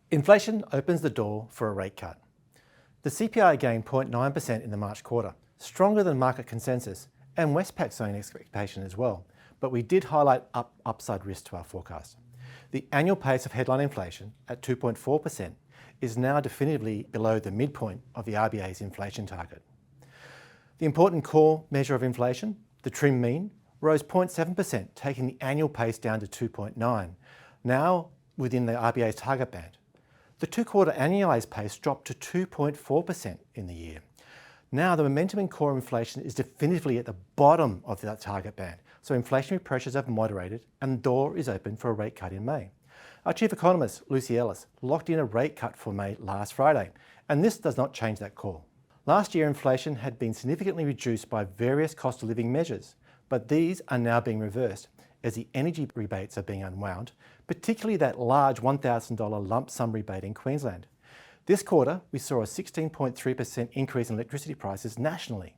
Inflation opens the door for a rate cut. The CPI gained 0.9% in the March quarter, stronger than market consensus and Westpac's own expectation as well, but we did highlight upside risk to our forecast. The annual pace of headline inflation at 2.4% is now definitively below the midpoint of the RBA's inflation target. The important core measure of inflation, the trim mean, rose 0.7%, taking the annual pace down to 2.9, now within the RBA's target band. The two-quarter annualised pace dropped to 2.4% in the year. Now the momentum in core inflation is definitively at the bottom of that target band, so inflationary pressures have moderated and the door is open for a rate cut in May. Our chief economist, Lucy Ellis, locked in a rate cut for May last Friday, and this does not change that call. Last year, inflation had been significantly reduced by various cost of living measures, but these are now being reversed as the energy rebates are being unwound, particularly that large $1,000 lump sum rebate in Queensland. This quarter, we saw a 16.3% increase in electricity prices nationally.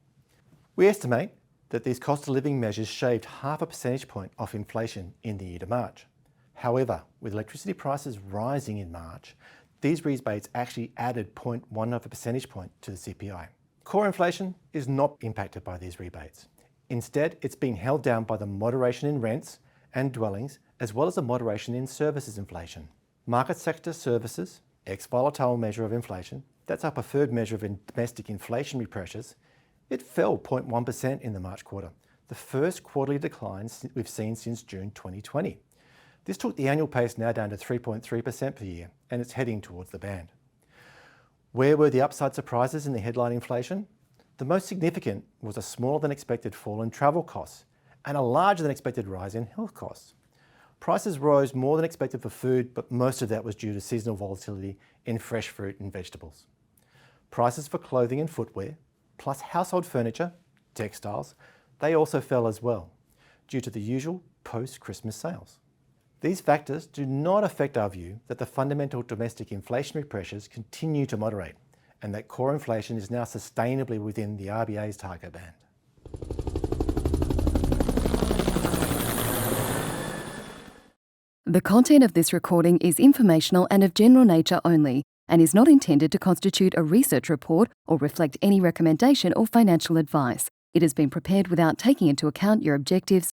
We estimate that these cost of living measures shaved half a percentage point off inflation in the year to March. However, with electricity prices rising in March, these rebates actually added 0.1 of a percentage point to the CPI. Core inflation is not impacted by these rebates. Instead, it's being held down by the moderation in rents and dwellings, as well as the moderation in services inflation. Market sector services, ex-volatile measure of inflation, that's our preferred measure of domestic inflationary pressures, it fell 0.1% in the March quarter, the first quarterly decline we've seen since June 2020. This took the annual pace now down to 3.3% per year, and it's heading towards the band. Where were the upside surprises in the headline inflation? The most significant was a smaller than expected fall in travel costs and a larger than expected rise in health costs. Prices rose more than expected for food, but most of that was due to seasonal volatility in fresh fruit and vegetables. Prices for clothing and footwear, plus household furniture, textiles, they also fell as well, due to the usual post-Christmas sales. These factors do not affect our view that the fundamental domestic inflationary pressures continue to moderate, and that core inflation is now sustainably within the RBA's target band. The content of this recording is informational and of general nature only, and is not intended to constitute a research report or reflect any recommendation or financial advice. It has been prepared without taking into account your objectives,